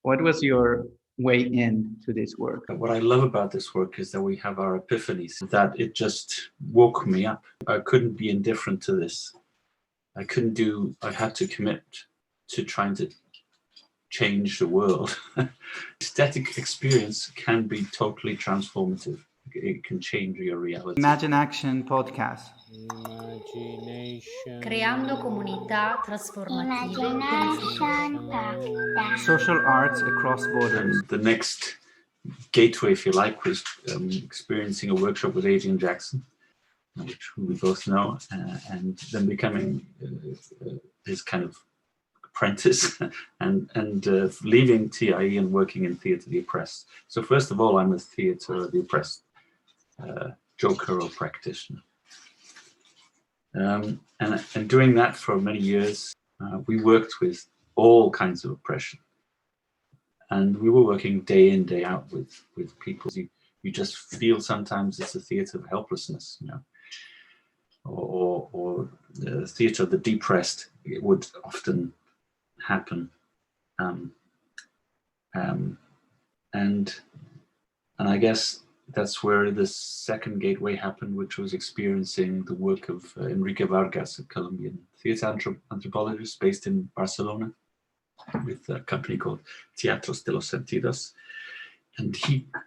What was your way in to this work? What I love about this work is that we have our epiphanies, that it just woke me up. I couldn't be indifferent to this. I had to commit to trying to change the world. Aesthetic experience can be totally transformative. It can change your reality. ImaginAction PodCast. Creando comunità trasformative per il futuro. Social arts across borders. And the next gateway, if you like, was experiencing a workshop with Adrian Jackson, which we both know, and then becoming his kind of apprentice and leaving TIE and working in Theatr the Oppressed. So first of all, I'm a Theatr the Oppressed joker or practitioner. And doing that for many years, we worked with all kinds of oppression. And we were working day in, day out with people. You just feel sometimes it's a theatre of helplessness, you know, or the theatre of the depressed. It would often happen, and I guess that's where the second gateway happened, which was experiencing the work of Enrique Vargas, a Colombian theatre anthropologist based in Barcelona, with a company called Teatros de los Sentidos. And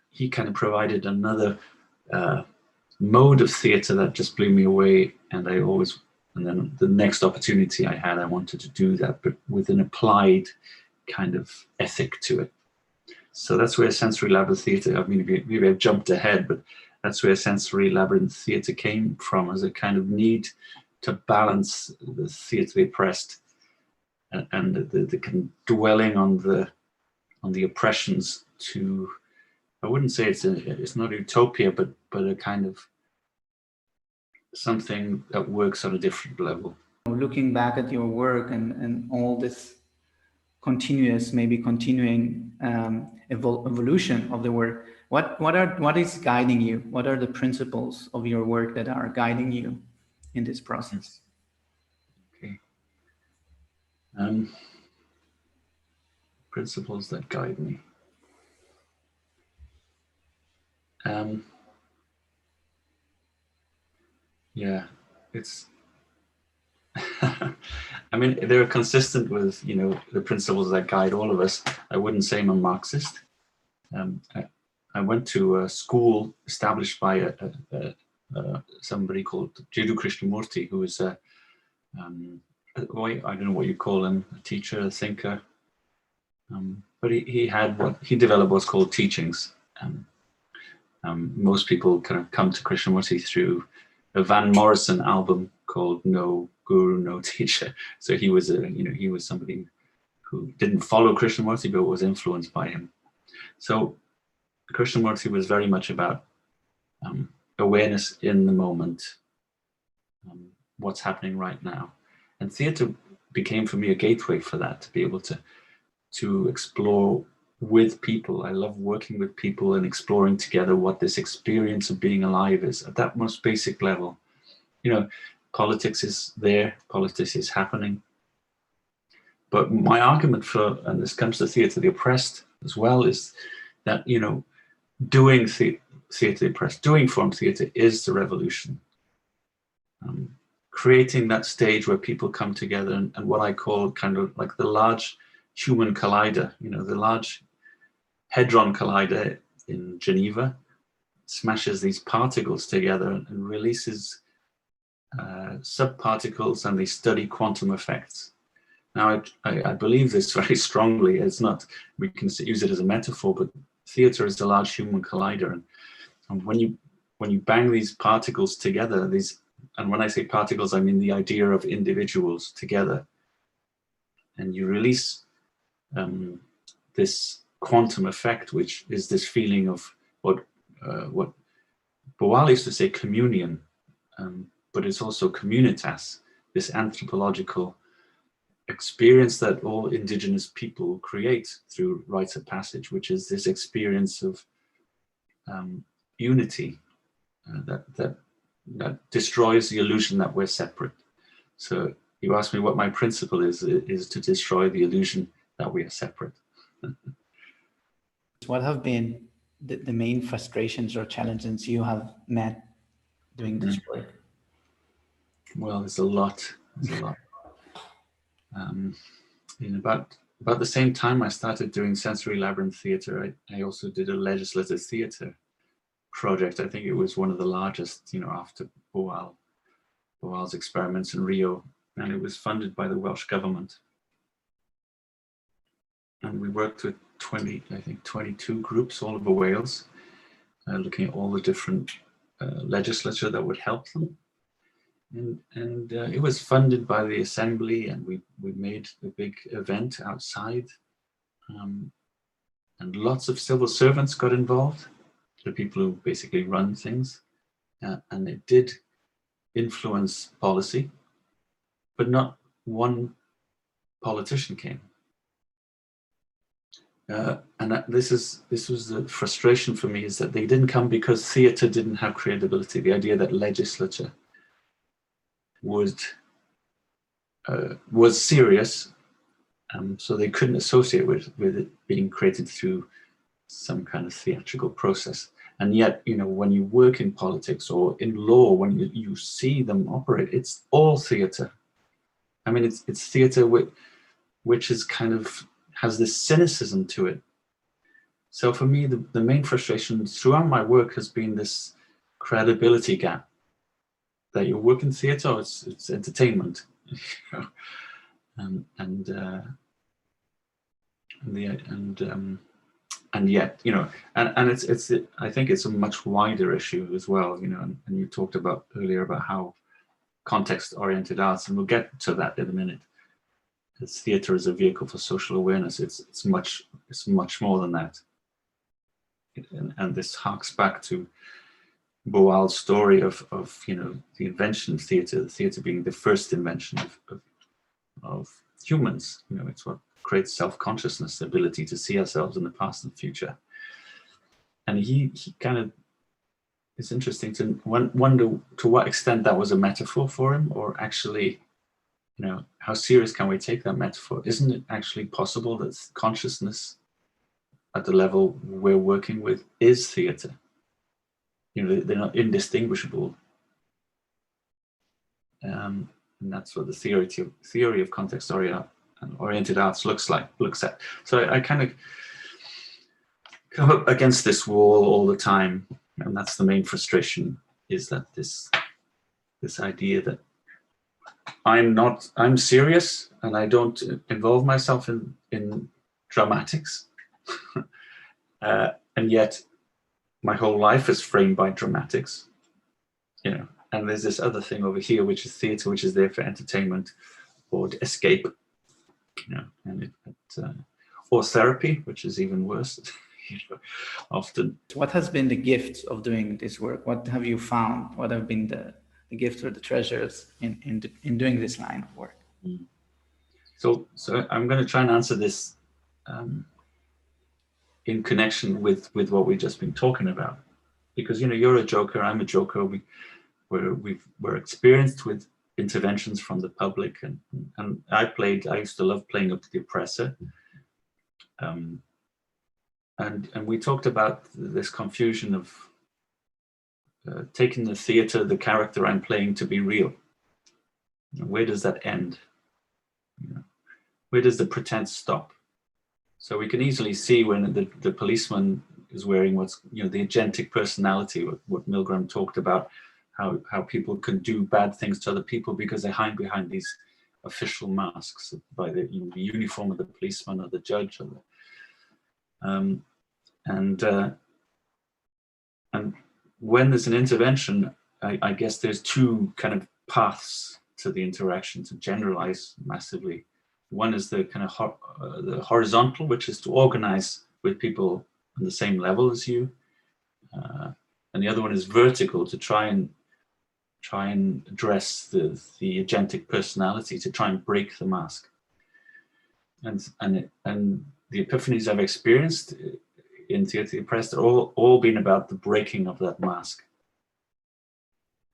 he kind of provided another mode of theatre that just blew me away. And then the next opportunity I had, I wanted to do that, but with an applied kind of ethic to it. So that's where Sensory Labyrinth Theatre, I mean, maybe I've jumped ahead, but that's where Sensory Labyrinth Theatre came from, as a kind of need to balance the theatre of the oppressed and the kind of dwelling on the oppressions to, I wouldn't say it's not utopia, but a kind of something that works on a different level. Looking back at your work and all this continuing evolution of the work, what is guiding you? What are the principles of your work that are guiding you in this process? Okay. Principles that guide me. Yeah, it's I mean, they're consistent with, you know, the principles that guide all of us. I wouldn't say I'm a Marxist. I went to a school established by somebody called Jiddu Krishnamurti, who is I don't know what you call him, a teacher, a thinker. But he developed what's called teachings. Most people kind of come to Krishnamurti through a Van Morrison album called No Guru, No Teacher. So he was somebody who didn't follow Krishnamurti, but was influenced by him. So Krishnamurti was very much about awareness in the moment, what's happening right now. And theatre became for me a gateway for that, to be able to explore with people. I love working with people and exploring together what this experience of being alive is at that most basic level. You know, politics is there, politics is happening. But my argument for, and this comes to Theatre the Oppressed as well, is that, you know, doing Theatre the Oppressed, doing form theatre is the revolution. Creating that stage where people come together and what I call kind of like the large human collider, you know, the large Hadron Collider in Geneva smashes these particles together and releases subparticles, and they study quantum effects. Now, I believe this very strongly. It's not, we can use it as a metaphor, but theatre is a large human collider. And when you bang these particles together, and when I say particles, I mean the idea of individuals together, and you release this quantum effect, which is this feeling of what Boal used to say communion, but it's also communitas, this anthropological experience that all indigenous people create through rites of passage, which is this experience of unity that destroys the illusion that we're separate. So you asked me what my principle is to destroy the illusion that we are separate. what have been the main frustrations or challenges you have met doing this work? Well, there's a lot. There's a lot. In about the same time I started doing Sensory Labyrinth Theatre, I also did a legislative theatre project. I think it was one of the largest, after Boal's experiments in Rio, and it was funded by the Welsh government. And we worked with 22 groups all over Wales, looking at all the different legislature that would help them. And it was funded by the Assembly, and we made a big event outside, and lots of civil servants got involved, the people who basically run things, and it did influence policy, but not one politician came. And this was the frustration for me, is that they didn't come because theatre didn't have credibility. The idea that legislature was serious, so they couldn't associate with it being created through some kind of theatrical process. And yet, when you work in politics or in law, when you see them operate, it's all theatre. I mean, it's theatre which is kind of has this cynicism to it. So for me, the main frustration throughout my work has been this credibility gap. That you work in theatre, it's entertainment, and yet, and it's I think it's a much wider issue as well, and you talked about earlier about how context-oriented arts, and we'll get to that in a minute. As theatre as a vehicle for social awareness, it's much more than that, and this harks back to Boal's story of the invention of theatre, the theatre being the first invention of humans. It's what creates self-consciousness, the ability to see ourselves in the past and future. And he kind of, it's interesting to wonder to what extent that was a metaphor for him, or actually, how serious can we take that metaphor? Isn't it actually possible that consciousness at the level we're working with is theatre? They're not indistinguishable. And that's what the theory of context-oriented arts looks at. So I kind of come up against this wall all the time, and that's the main frustration, is that this idea that I'm serious and I don't involve myself in dramatics, and yet my whole life is framed by dramatics, and there's this other thing over here, which is theatre, which is there for entertainment or to escape, and or therapy, which is even worse, often. What has been the gift of doing this work? What have you found? What have been the gifts or the treasures in doing this line of work? So I'm going to try and answer this in connection with what we've just been talking about, because you're a joker, I'm a joker. We're experienced with interventions from the public, and I used to love playing up the oppressor, and we talked about this confusion of taking the theatre, the character I'm playing, to be real. Where does that end? Where does the pretense stop? So we can easily see when the policeman is wearing what's, the agentic personality, what Milgram talked about, how people can do bad things to other people because they hide behind these official masks by the uniform of the policeman or the judge, or and when there's an intervention, I guess there's two kind of paths to the interaction, to generalize massively. One is the kind of the horizontal, which is to organize with people on the same level as you, and the other one is vertical, to try and address the agentic personality, to try and break the mask. And the epiphanies I've experienced in Theatr Oppressed are all been about the breaking of that mask,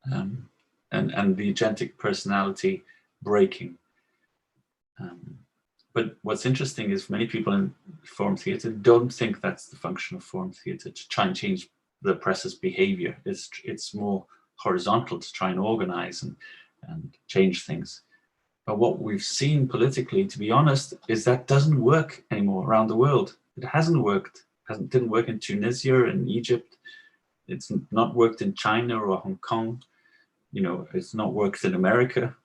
and the agentic personality breaking. But what's interesting is many people in form theatre don't think that's the function of form theatre, to try and change the oppressor's behavior. It's more horizontal, to try and organize and change things. But what we've seen politically, to be honest, is that doesn't work anymore around the world. It hasn't worked. Didn't work in Tunisia and Egypt. It's not worked in China or Hong Kong. You know, it's not worked in America.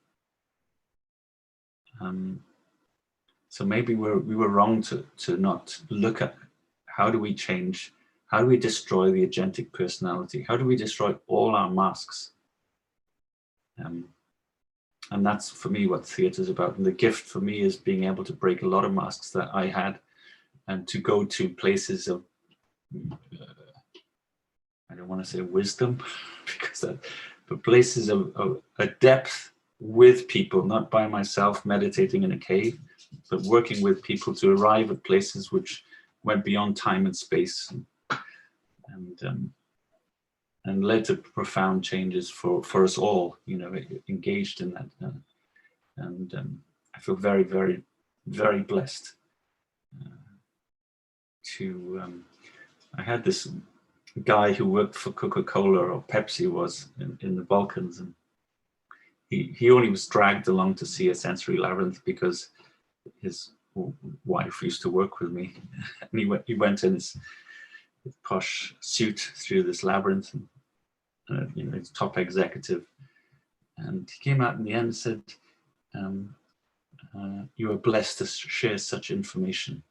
So maybe we were wrong to not look at how do we change, how do we destroy the agentic personality? How do we destroy all our masks? And that's, for me, what theatre is about. And the gift for me is being able to break a lot of masks that I had, and to go to places of, I don't want to say wisdom, but places of a depth with people, not by myself meditating in a cave, but working with people to arrive at places which went beyond time and space, and led to profound changes for us all, you know, engaged in that. I feel very, very, very blessed I had this guy who worked for Coca-Cola, or Pepsi was, in the Balkans, and he only was dragged along to see a Sensory Labyrinth because his wife used to work with me. And he went in his posh suit through this labyrinth, and you know, he's top executive. And he came out in the end and said, you are blessed to share such information.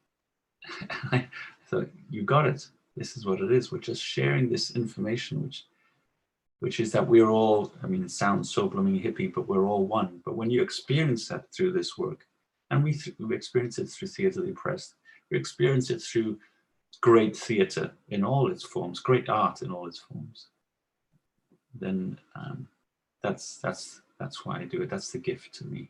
I thought, you got it. This is what it is. We're just sharing this information, which is that we're all, I mean, it sounds so blooming hippie, but we're all one. But when you experience that through this work, and we experience it through Theatre of the Oppressed, we experience it through great theatre in all its forms, great art in all its forms, then that's why I do it. That's the gift to me.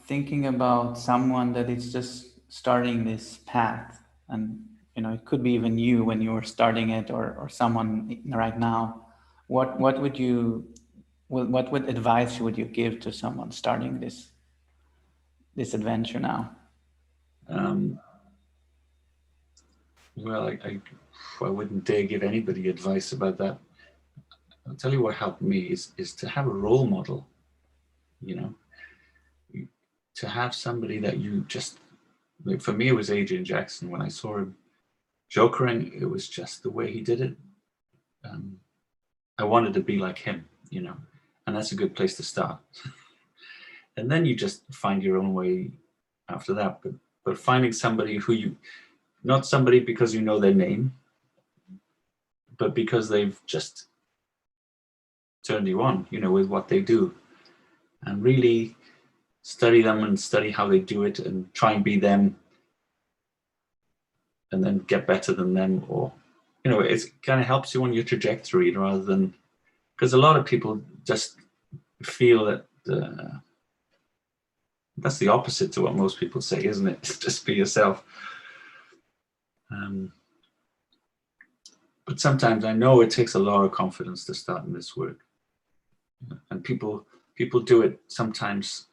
Thinking about someone that is just starting this path, and you know, it could be even you when you were starting it, or someone right now, what advice would you give to someone starting this adventure now? Well, I wouldn't dare give anybody advice about that. I'll tell you what helped me is to have a role model, you know, to have somebody that you just, like, for me, it was Adrian Jackson. When I saw him jokering, it was just the way he did it. I wanted to be like him, you know, and that's a good place to start. And then you just find your own way after that. But finding somebody who you, not somebody because you know their name, but because they've just turned you on, you know, with what they do, and really study them and study how they do it and try and be them, and then get better than them. Or, you know, it kind of helps you on your trajectory, rather than, because a lot of people just feel that that's the opposite to what most people say, isn't it? Just be yourself. But sometimes I know it takes a lot of confidence to start in this work, and people do it sometimes.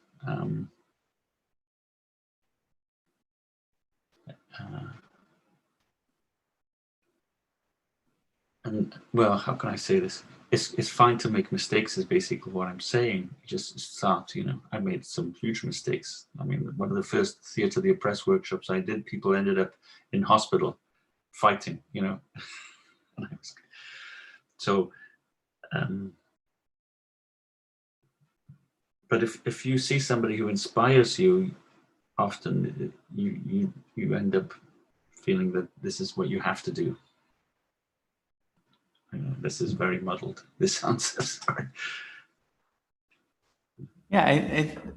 And well, how can I say this? It's fine to make mistakes, is basically what I'm saying. You just start, you know. I made some huge mistakes. I mean, one of the first Theatre of the Oppressed workshops I did, people ended up in hospital fighting, you know. So, but if you see somebody who inspires you, often you end up feeling that this is what you have to do. This is very muddled. This sounds sorry. Yeah,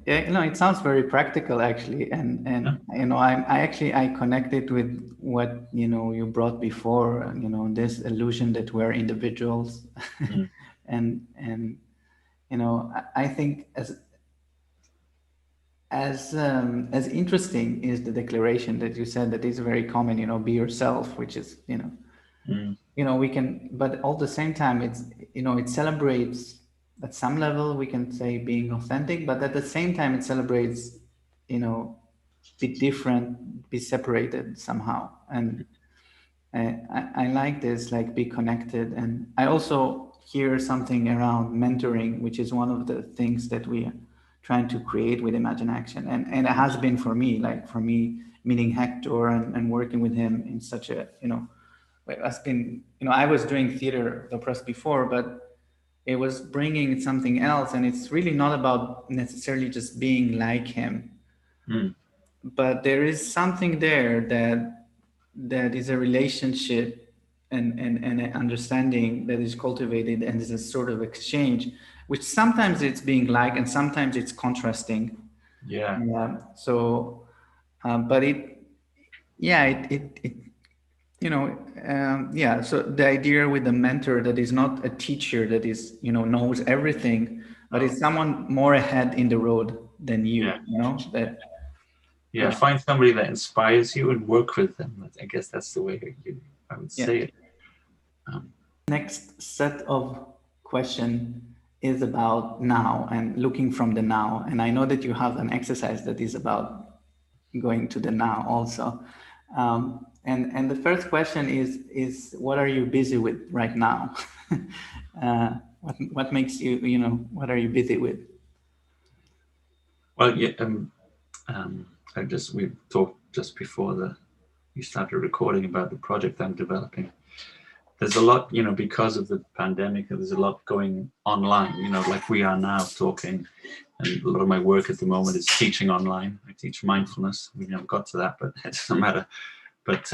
it sounds very practical, actually, and you know, I connected with what, you know, you brought before, you know, this illusion that we're individuals, and you know, I think as interesting is the declaration that you said, that is very common, you know, be yourself, which is, you know. You know, we can, but at the same time, it's, you know, it celebrates at some level, we can say, being authentic, but at the same time, it celebrates you know, be different, be separated somehow. And I like this, like be connected. And I also hear something around mentoring, which is one of the things that we are trying to create with ImaginAction. And it has been for me, like for me, meeting Hector and working with him in such a, you know, it has been, you know, I was doing theater, the press before, but it was bringing something else. And it's really not about necessarily just being like him. Mm. But there is something there that is a relationship and an understanding that is cultivated, and is a sort of exchange, which sometimes it's being like and sometimes it's contrasting. Yeah. So but it yeah it you know yeah, so the idea with the mentor, that is not a teacher that is, you know, knows everything, but Oh. it's someone more ahead in the road than you. Yeah. You know that. Yeah, find somebody that inspires you and work with them. I guess that's the way I would say it. Next set of question is about now and looking from the now. And I know that you have an exercise that is about going to the now also. And the first question is what are you busy with right now? What makes you, you know, what are you busy with? Well, yeah, we talked just before we started recording about the project I'm developing. There's a lot, you know, because of the pandemic, there's a lot going online, you know, like we are now talking. And a lot of my work at the moment is teaching online. I teach mindfulness. We never got to that, but it doesn't matter. But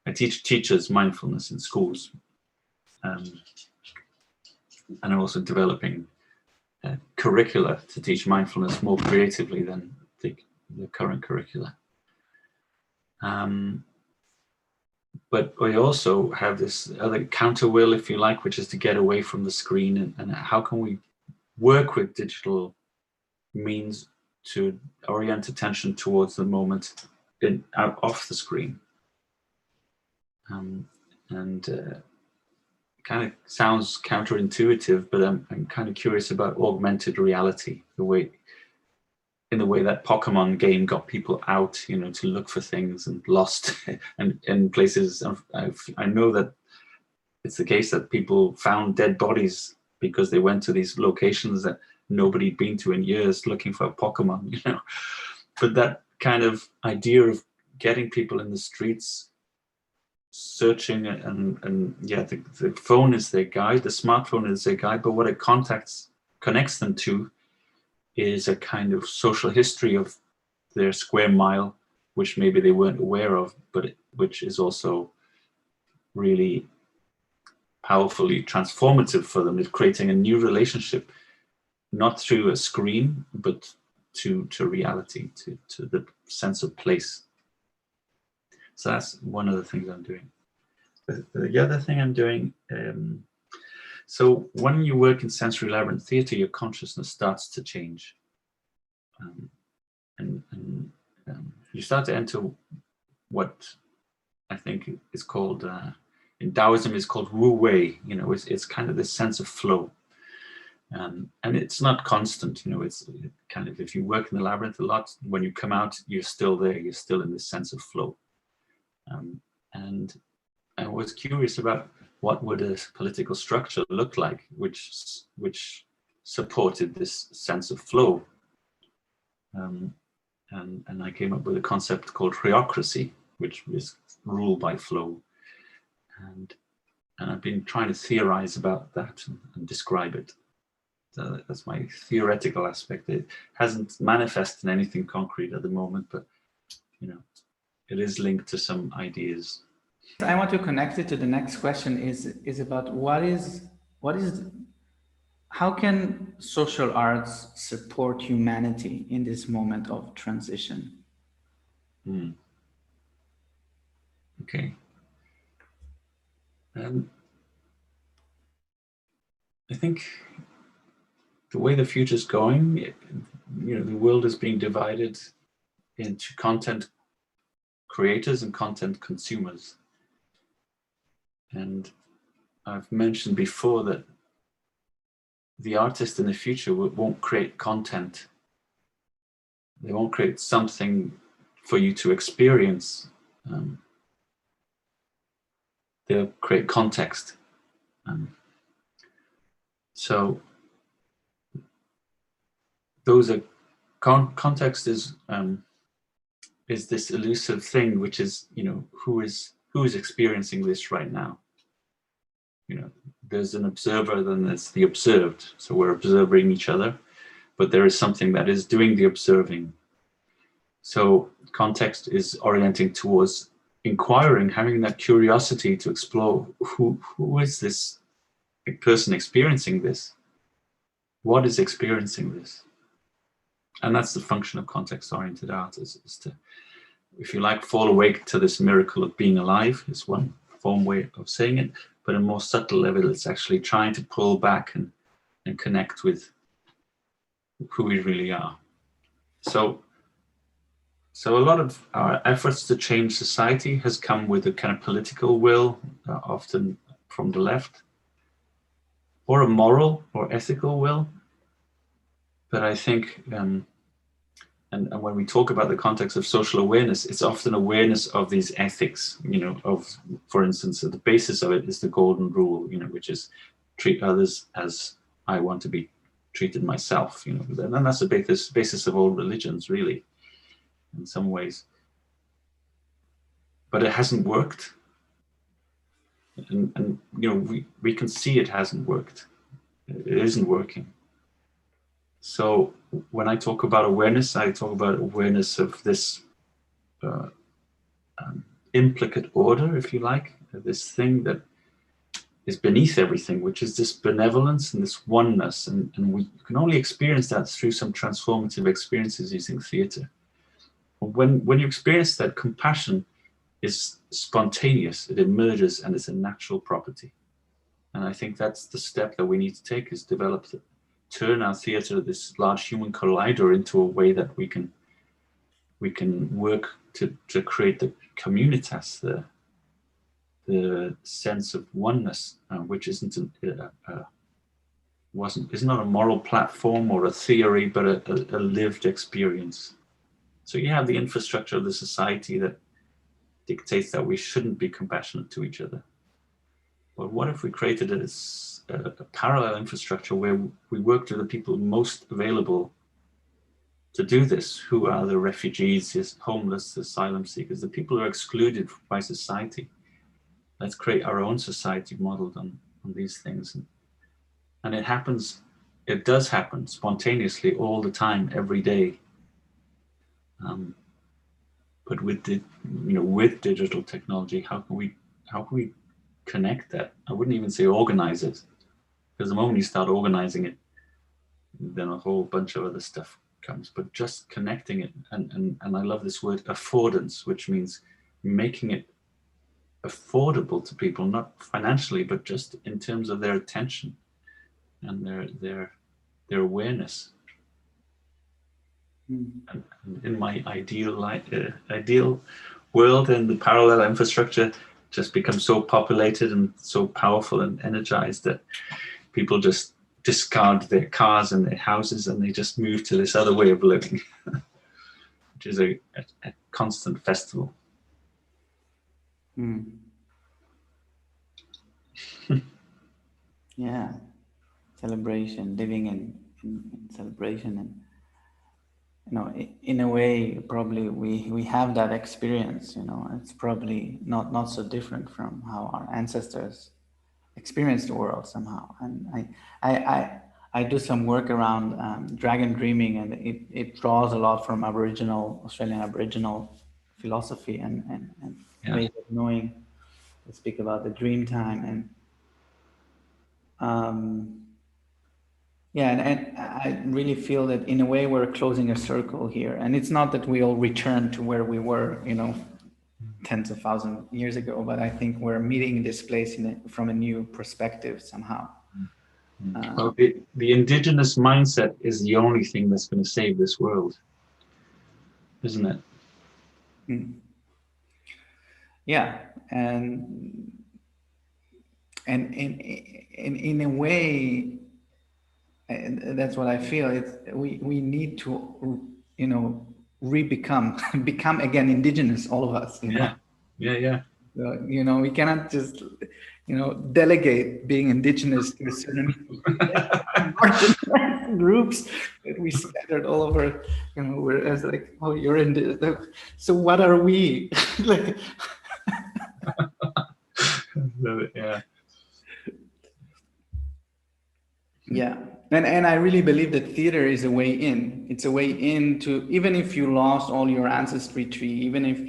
I teach teachers mindfulness in schools. And I'm also developing curricula to teach mindfulness more creatively than the current curricula. But we also have this other counter will, if you like, which is to get away from the screen, and how can we work with digital means to orient attention towards the moment off the screen. Kind of sounds counterintuitive, but I'm kind of curious about augmented reality, in the way that Pokemon game got people out, you know, to look for things and lost and in places. I know that it's the case that people found dead bodies because they went to these locations that nobody'd been to in years looking for a Pokemon, you know. But that kind of idea of getting people in the streets searching, and yeah, the phone is their guide, the smartphone is their guide, but what it connects them to is a kind of social history of their square mile, which maybe they weren't aware of, but which is also really powerfully transformative for them. It's creating a new relationship, not through a screen, but to reality, to the sense of place. So that's one of the things I'm doing. The other thing I'm doing, so when you work in Sensory Labyrinth Theatre, your consciousness starts to change. And you start to enter what I think is called, in Taoism is called Wu Wei. You know, it's kind of this sense of flow. And it's not constant, you know, it's kind of, if you work in the labyrinth a lot, when you come out, you're still there, you're still in this sense of flow. And I was curious about what would a political structure look like, which supported this sense of flow. And I came up with a concept called Hreocracy, which is rule by flow. And I've been trying to theorize about that and describe it. So that's my theoretical aspect. It hasn't manifested in anything concrete at the moment, but you know, it is linked to some ideas. I want to connect it to the next question is about how can social arts support humanity in this moment of transition? Okay. I think the way the future is going, you know, the world is being divided into content creators and content consumers. And I've mentioned before that the artist in the future won't create content They won't create something for you to experience. They'll create context. So those are context is this elusive thing, which is, you know, who is experiencing this right now. You know, there's an observer, then there's the observed. So we're observing each other, but there is something that is doing the observing. So context is orienting towards inquiring, having that curiosity to explore who is this person experiencing this? What is experiencing this? And that's the function of context-oriented art, is to, if you like, fall awake to this miracle of being alive, is one way of saying it, but at a more subtle level, it's actually trying to pull back and connect with who we really are. So a lot of our efforts to change society has come with a kind of political will, often from the left, or a moral or ethical will. But I think, and when we talk about the context of social awareness, it's often awareness of these ethics, you know, of, for instance, at the basis of it is the golden rule, you know, which is treat others as I want to be treated myself, you know, and that's the basis of all religions, really, in some ways. But it hasn't worked. And you know, we can see it hasn't worked. It isn't working. So when I talk about awareness, I talk about awareness of this implicate order, if you like, this thing that is beneath everything, which is this benevolence and this oneness. And we can only experience that through some transformative experiences using theatre. When you experience that, compassion is spontaneous, it emerges, and it's a natural property. And I think that's the step that we need to take, is turn our theatre, this large human collider, into a way that we can work to create the communitas, the sense of oneness, which is not a moral platform or a theory, but a lived experience. So you have the infrastructure of the society that dictates that we shouldn't be compassionate to each other. But what if we created a parallel infrastructure where we work with the people most available to do this, who are the refugees, the homeless, the asylum seekers, the people who are excluded by society. Let's create our own society modeled on these things. And it does happen spontaneously all the time, every day. But with digital technology, how can we connect that? I wouldn't even say organize it, because the moment you start organizing it, then a whole bunch of other stuff comes. But just connecting it, and I love this word affordance, which means making it affordable to people, not financially, but just in terms of their attention and their awareness. And in my ideal world, and the parallel infrastructure just becomes so populated and so powerful and energized that people just discard their cars and their houses and they just move to this other way of living, which is a constant festival. Yeah, celebration, living in celebration. And you know, in a way, probably we have that experience. You know, it's probably not so different from how our ancestors experienced the world somehow. And I do some work around dragon dreaming, and it draws a lot from Australian Aboriginal philosophy and ways of knowing. We speak about the dream time, and and I really feel that in a way we're closing a circle here. And it's not that we all return to where we were, you know, tens of thousands of years ago, but I think we're meeting this place from a new perspective somehow. Well, the indigenous mindset is the only thing that's going to save this world, isn't it? Yeah, and in a way, and that's what I feel. We need to become again indigenous, all of us. Yeah. We cannot just delegate being indigenous to a certain marginalized groups that we scattered all over. Whereas like, oh, you're in so what are we? Like, yeah. And I really believe that theater is a way in. It's a way in to, even if you lost all your ancestry tree, even if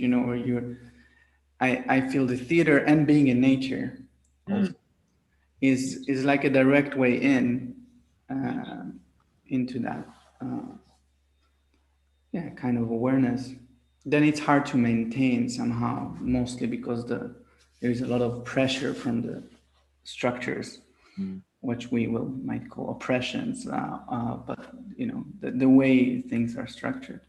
I feel the theater and being in nature also is like a direct way in into that kind of awareness. Then it's hard to maintain somehow, mostly because there's a lot of pressure from the structures, which we might call oppressions, but the way things are structured.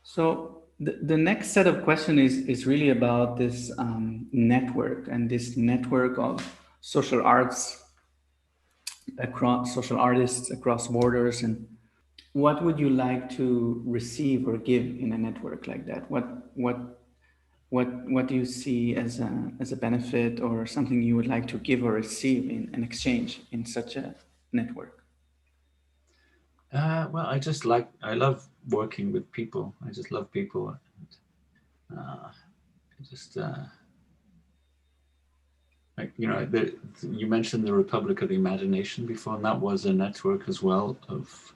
So the next set of questions is really about this network, and this network of social arts across social artists across borders. And what would you like to receive or give in a network like that? What do you see as a benefit, or something you would like to give or receive in an exchange in such a network? Well, I love working with people. I just love people. You mentioned the Republic of the Imagination before, and that was a network as well of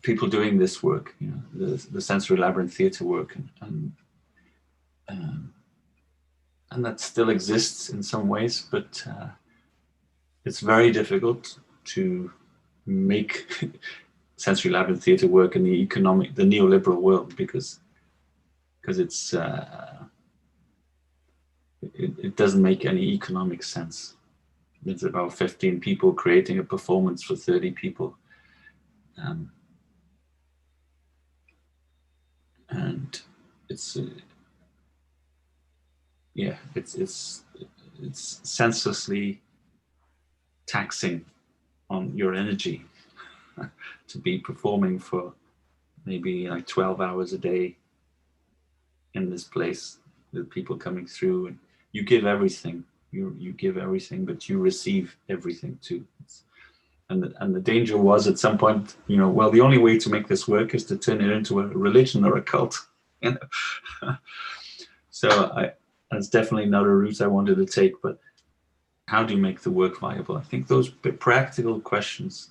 people doing this work, the Sensory Labyrinth Theatre work, and that still exists in some ways, but it's very difficult to make Sensory Labyrinth Theatre work in the neoliberal world, because it doesn't make any economic sense. It's about 15 people creating a performance for 30 people. And it's senselessly taxing on your energy to be performing for maybe like 12 hours a day in this place with people coming through, and you give everything. You give everything, but you receive everything too. And the danger was at some point, well, the only way to make this work is to turn it into a religion or a cult. So that's definitely not a route I wanted to take. But how do you make the work viable? I think those practical questions,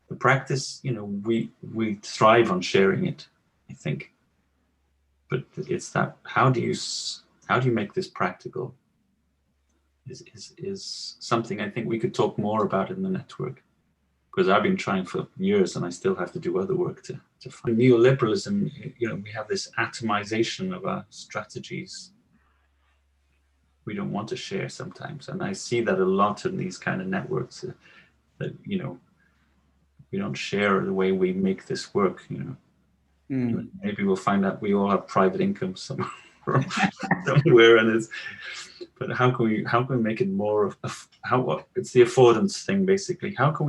the practice, we thrive on sharing it, I think. But it's that, how do you make this practical is something I think we could talk more about in the network, because I've been trying for years and I still have to do other work to find. Neoliberalism, we have this atomization of our strategies we don't want to share sometimes. And I see that a lot in these kind of networks, that, we don't share the way we make this work, Maybe we'll find out we all have private income somewhere, and but how can we make it more of it's the affordance thing, basically. How can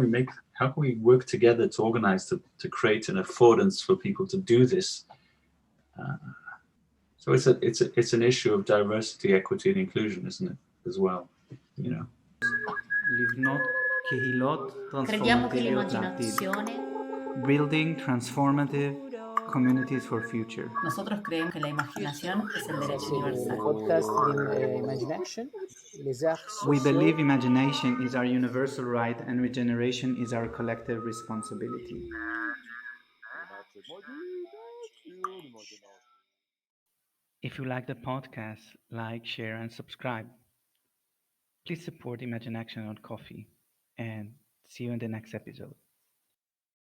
we work together to organize to create an affordance for people to do this? So it's an issue of diversity, equity, and inclusion, isn't it, as well? Crediamo che l'immaginazione. Building transformative communities for future. Nosotros creemos que la imaginación es el derecho universal. Podcast d'Imagination. We believe imagination is our universal right and regeneration is our collective responsibility. If you like the podcast, like, share, and subscribe. Please support ImaginAction on Coffee, and see you in the next episode.